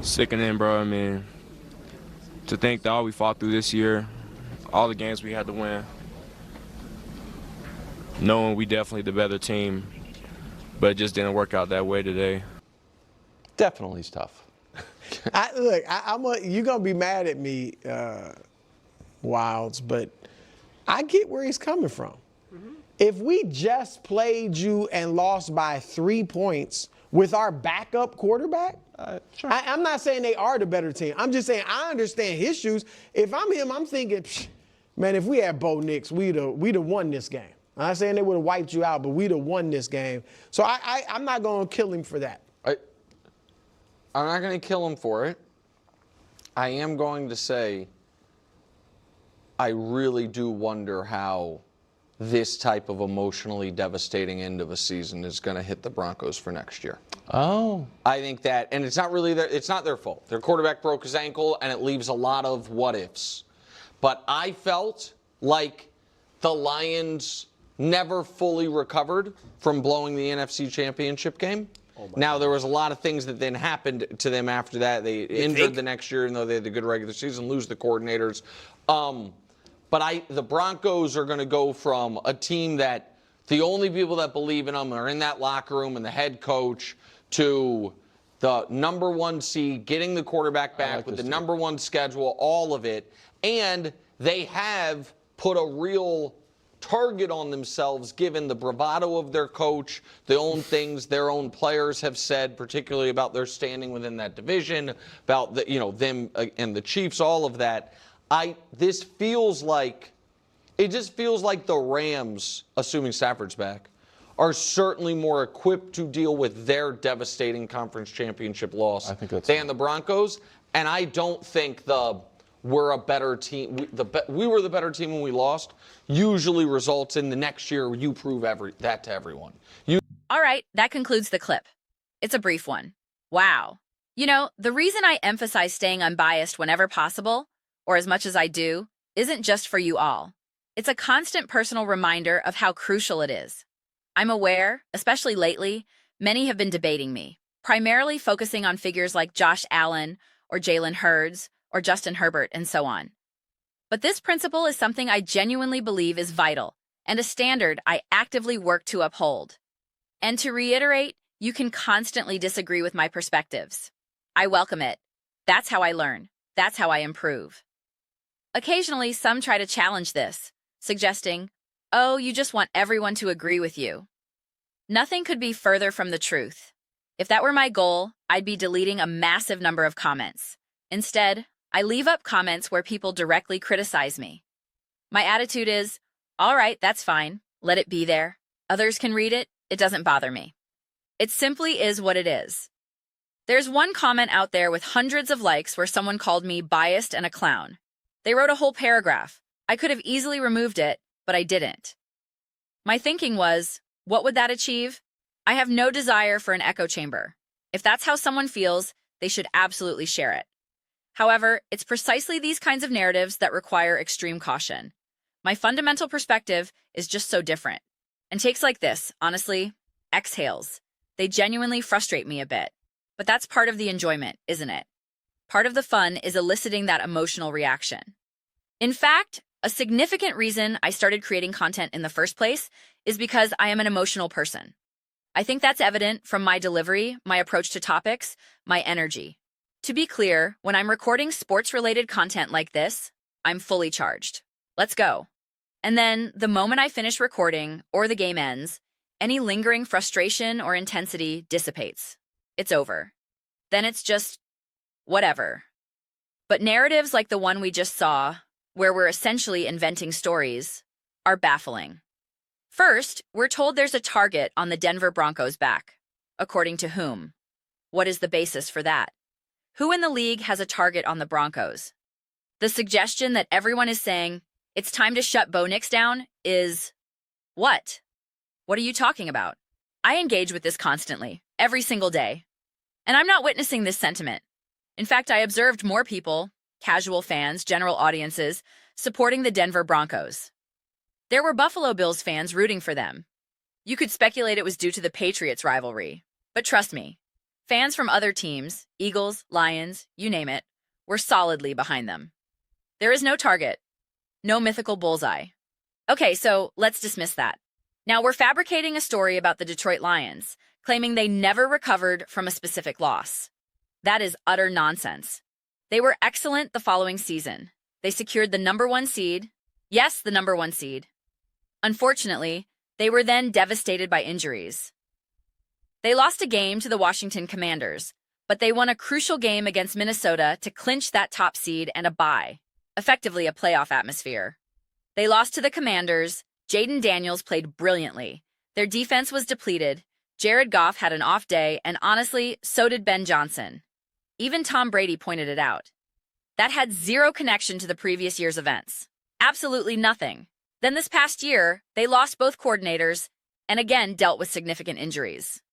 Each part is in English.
Sickening, bro. I mean, to think that all we fought through this year, all the games we had to win, knowing we definitely the better team, but it just didn't work out that way today. Definitely is tough. You're going to be mad at me, Wilds, but I get where he's coming from. If we just played you and lost by 3 points with our backup quarterback, Sure. I'm not saying they are the better team. I'm just saying I understand his shoes. If I'm him, I'm thinking, man, if we had Bo Nix, we'd have won this game. I'm not saying they would have wiped you out, but we'd have won this game. So I'm not going to kill him for that. I'm not going to kill him for it. I am going to say I really do wonder how this type of emotionally devastating end of a season is going to hit the Broncos for next year. Oh. I think that, and it's not really it's not their fault. Their quarterback broke his ankle, and it leaves a lot of what-ifs. But I felt like the Lions never fully recovered from blowing the NFC Championship game. Now, there was a lot of things that then happened to them after that. They injured the next year, even though they had a good regular season, lose the coordinators. But the Broncos are going to go from a team that the only people that believe in them are in that locker room and the head coach to the number 1 seed, getting the quarterback back with the number 1 schedule, all of it. And they have put a real target on themselves given the bravado of their coach, the own things their own players have said, particularly about their standing within that division, about them and the Chiefs, all of that. This feels like, it just feels like the Rams, assuming Stafford's back, are certainly more equipped to deal with their devastating conference championship loss than the Broncos. And I don't think we're a better team. We were the better team when we lost usually results in the next year you prove that to everyone. All right, that concludes the clip. It's a brief one. Wow. The reason I emphasize staying unbiased whenever possible, or as much as I do, isn't just for you all. It's a constant personal reminder of how crucial it is. I'm aware, especially lately, many have been debating me, primarily focusing on figures like Josh Allen or Jalen Hurts or Justin Herbert and so on. But this principle is something I genuinely believe is vital and a standard I actively work to uphold. And to reiterate, you can constantly disagree with my perspectives. I welcome it. That's how I learn. That's how I improve. Occasionally, some try to challenge this, suggesting, oh, you just want everyone to agree with you. Nothing could be further from the truth. If that were my goal, I'd be deleting a massive number of comments. Instead, I leave up comments where people directly criticize me. My attitude is, all right, that's fine. Let it be there. Others can read it. It doesn't bother me. It simply is what it is. There's one comment out there with hundreds of likes where someone called me biased and a clown. They wrote a whole paragraph. I could have easily removed it, but I didn't. My thinking was, what would that achieve? I have no desire for an echo chamber. If that's how someone feels, they should absolutely share it. However, it's precisely these kinds of narratives that require extreme caution. My fundamental perspective is just so different. And takes like this, honestly, exhales. They genuinely frustrate me a bit. But that's part of the enjoyment, isn't it? Part of the fun is eliciting that emotional reaction. In fact, a significant reason I started creating content in the first place is because I am an emotional person. I think that's evident from my delivery, my approach to topics, my energy. To be clear, when I'm recording sports-related content like this, I'm fully charged. Let's go. And then, the moment I finish recording or the game ends, any lingering frustration or intensity dissipates. It's over. Then it's just whatever. But narratives like the one we just saw, where we're essentially inventing stories, are baffling. First, we're told there's a target on the Denver Broncos' back. According to whom? What is the basis for that? Who in the league has a target on the Broncos? The suggestion that everyone is saying, it's time to shut Bo Nix down is what? What are you talking about? I engage with this constantly, every single day. And I'm not witnessing this sentiment. In fact, I observed more people, casual fans, general audiences, supporting the Denver Broncos. There were Buffalo Bills fans rooting for them. You could speculate it was due to the Patriots rivalry. But trust me, Fans from other teams, Eagles, Lions, you name it, were solidly behind them. There is no target, no mythical bullseye. Okay, so let's dismiss that. Now we're fabricating a story about the Detroit Lions, claiming they never recovered from a specific loss. That is utter nonsense. They were excellent the following season. They secured the #1 seed. Yes, the #1 seed. Unfortunately, they were then devastated by injuries. They lost a game to the Washington Commanders, but they won a crucial game against Minnesota to clinch that top seed and a bye, effectively a playoff atmosphere. They lost to the Commanders. Jaden Daniels played brilliantly. Their defense was depleted. Jared Goff had an off day, and honestly, so did Ben Johnson. Even Tom Brady pointed it out. That had zero connection to the previous year's events. Absolutely nothing. Then this past year, they lost both coordinators and again dealt with significant injuries.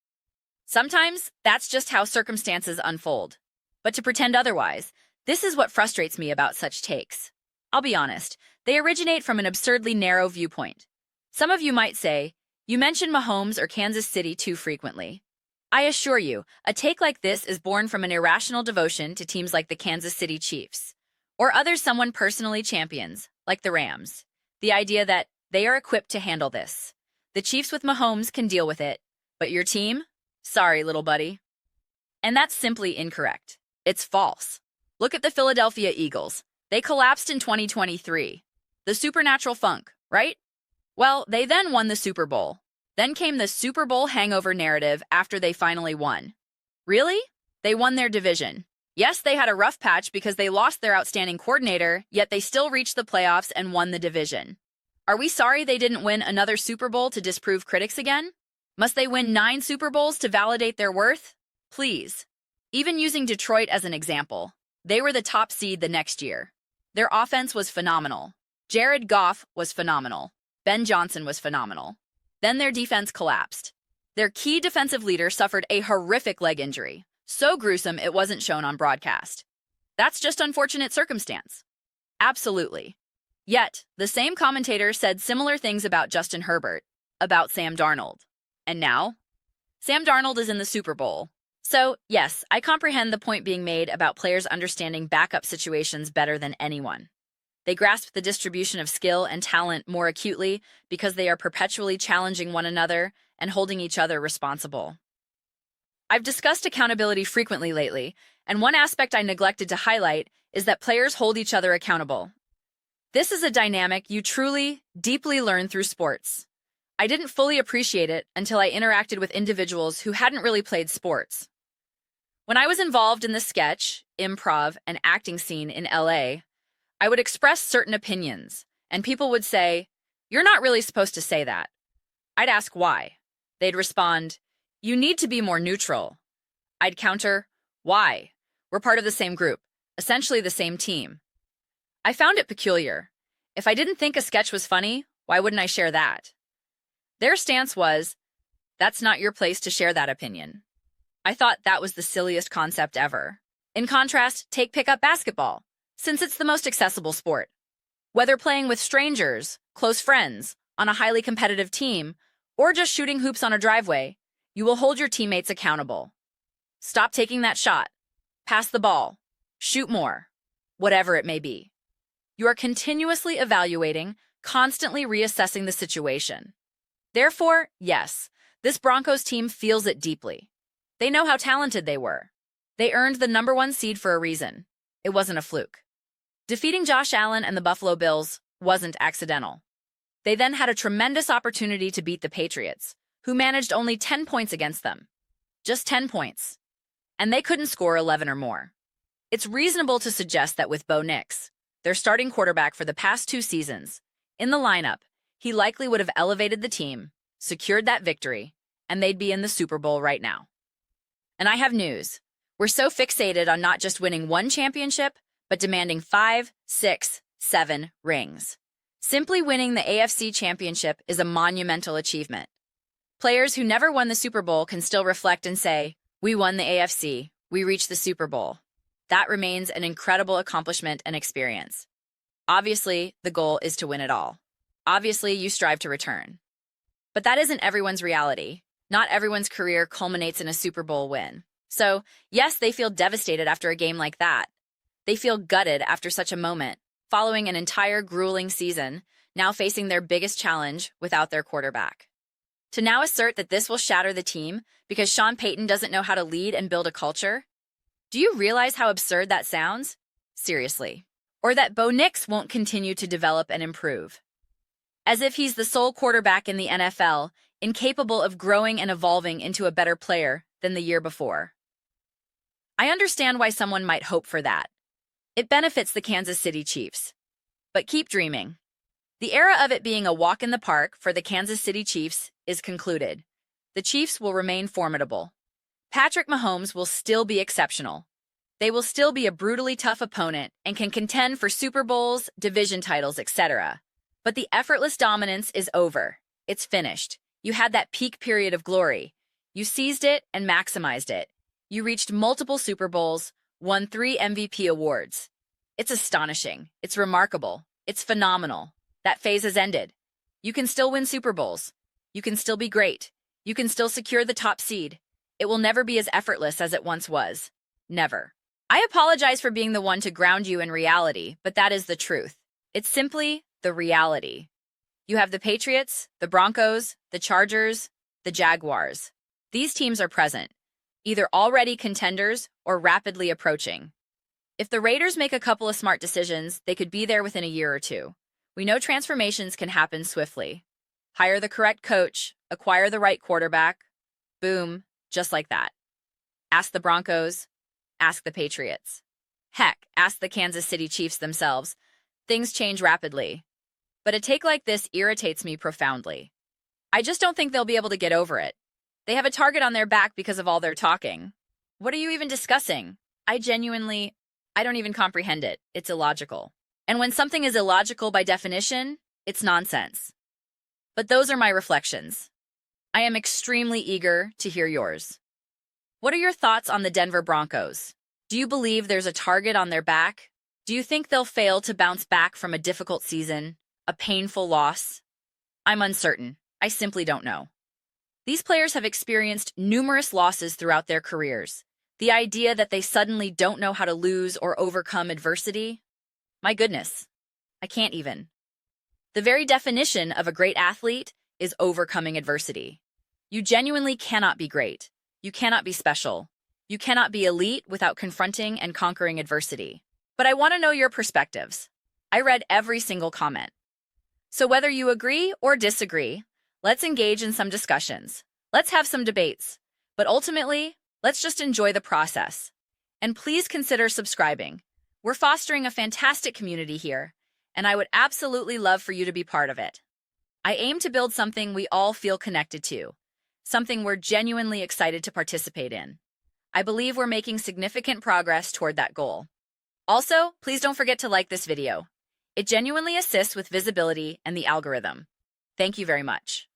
Sometimes that's just how circumstances unfold. But to pretend otherwise, this is what frustrates me about such takes. I'll be honest, they originate from an absurdly narrow viewpoint. Some of you might say, you mention Mahomes or Kansas City too frequently. I assure you, a take like this is born from an irrational devotion to teams like the Kansas City Chiefs, or others someone personally champions, like the Rams. The idea that they are equipped to handle this. The Chiefs with Mahomes can deal with it, but your team? Sorry, little buddy. And that's simply incorrect. It's false. Look at the Philadelphia Eagles. They collapsed in 2023. The supernatural funk, right? Well, they then won the Super Bowl. Then came the Super Bowl hangover narrative after they finally won. Really? They won their division. Yes, they had a rough patch because they lost their outstanding coordinator, yet they still reached the playoffs and won the division. Are we sorry they didn't win another Super Bowl to disprove critics again? Must they win 9 Super Bowls to validate their worth? Please. Even using Detroit as an example, they were the top seed the next year. Their offense was phenomenal. Jared Goff was phenomenal. Ben Johnson was phenomenal. Then their defense collapsed. Their key defensive leader suffered a horrific leg injury, so gruesome it wasn't shown on broadcast. That's just unfortunate circumstance. Absolutely. Yet, the same commentator said similar things about Justin Herbert, about Sam Darnold. And now? Sam Darnold is in the Super Bowl. So, yes, I comprehend the point being made about players understanding backup situations better than anyone. They grasp the distribution of skill and talent more acutely because they are perpetually challenging one another and holding each other responsible. I've discussed accountability frequently lately, and one aspect I neglected to highlight is that players hold each other accountable. This is a dynamic you truly, deeply learn through sports. I didn't fully appreciate it until I interacted with individuals who hadn't really played sports. When I was involved in the sketch, improv, and acting scene in LA, I would express certain opinions, and people would say, "You're not really supposed to say that." I'd ask why. They'd respond, "You need to be more neutral." I'd counter, "Why? We're part of the same group, essentially the same team." I found it peculiar. If I didn't think a sketch was funny, why wouldn't I share that? Their stance was, "That's not your place to share that opinion." I thought that was the silliest concept ever. In contrast, take pickup basketball, since it's the most accessible sport. Whether playing with strangers, close friends, on a highly competitive team, or just shooting hoops on a driveway, you will hold your teammates accountable. Stop taking that shot. Pass the ball. Shoot more. Whatever it may be. You are continuously evaluating, constantly reassessing the situation. Therefore, yes, this Broncos team feels it deeply. They know how talented they were. They earned the #1 seed for a reason. It wasn't a fluke. Defeating Josh Allen and the Buffalo Bills wasn't accidental. They then had a tremendous opportunity to beat the Patriots, who managed only 10 points against them. Just 10 points. And they couldn't score 11 or more. It's reasonable to suggest that with Bo Nix, their starting quarterback for the past 2 seasons, in the lineup, he likely would have elevated the team, secured that victory, and they'd be in the Super Bowl right now. And I have news. We're so fixated on not just winning 1 championship, but demanding 5, 6, 7 rings. Simply winning the AFC championship is a monumental achievement. Players who never won the Super Bowl can still reflect and say, "We won the AFC. We reached the Super Bowl." That remains an incredible accomplishment and experience. Obviously, the goal is to win it all. Obviously, you strive to return. But that isn't everyone's reality. Not everyone's career culminates in a Super Bowl win. So, yes, they feel devastated after a game like that. They feel gutted after such a moment, following an entire grueling season, now facing their biggest challenge without their quarterback. To now assert that this will shatter the team because Sean Payton doesn't know how to lead and build a culture? Do you realize how absurd that sounds? Seriously. Or that Bo Nix won't continue to develop and improve. As if he's the sole quarterback in the NFL, incapable of growing and evolving into a better player than the year before. I understand why someone might hope for that. It benefits the Kansas City Chiefs. But keep dreaming. The era of it being a walk in the park for the Kansas City Chiefs is concluded. The Chiefs will remain formidable. Patrick Mahomes will still be exceptional. They will still be a brutally tough opponent and can contend for Super Bowls, division titles, etc. But the effortless dominance is over. It's finished. You had that peak period of glory. You seized it and maximized it. You reached multiple Super Bowls, won 3 MVP awards. It's astonishing. It's remarkable. It's phenomenal. That phase has ended. You can still win Super Bowls. You can still be great. You can still secure the top seed. It will never be as effortless as it once was. Never. I apologize for being the one to ground you in reality, but that is the truth. It's simply the reality. You have the Patriots, the Broncos, the Chargers, the Jaguars. These teams are present, either already contenders or rapidly approaching. If the Raiders make a couple of smart decisions, they could be there within a year or two. We know transformations can happen swiftly. Hire the correct coach, acquire the right quarterback. Boom, just like that. Ask the Broncos, ask the Patriots. Heck, ask the Kansas City Chiefs themselves. Things change rapidly. But a take like this irritates me profoundly. I just don't think they'll be able to get over it. They have a target on their back because of all their talking. What are you even discussing? I don't even comprehend it. It's illogical. And when something is illogical by definition, it's nonsense. But those are my reflections. I am extremely eager to hear yours. What are your thoughts on the Denver Broncos? Do you believe there's a target on their back? Do you think they'll fail to bounce back from a difficult season, a painful loss? I'm uncertain. I simply don't know. These players have experienced numerous losses throughout their careers. The idea that they suddenly don't know how to lose or overcome adversity? My goodness, I can't even. The very definition of a great athlete is overcoming adversity. You genuinely cannot be great. You cannot be special. You cannot be elite without confronting and conquering adversity. But I want to know your perspectives. I read every single comment. So whether you agree or disagree, let's engage in some discussions. Let's have some debates. But ultimately, let's just enjoy the process. And please consider subscribing. We're fostering a fantastic community here, and I would absolutely love for you to be part of it. I aim to build something we all feel connected to, something we're genuinely excited to participate in. I believe we're making significant progress toward that goal. Also, please don't forget to like this video. It genuinely assists with visibility and the algorithm. Thank you very much.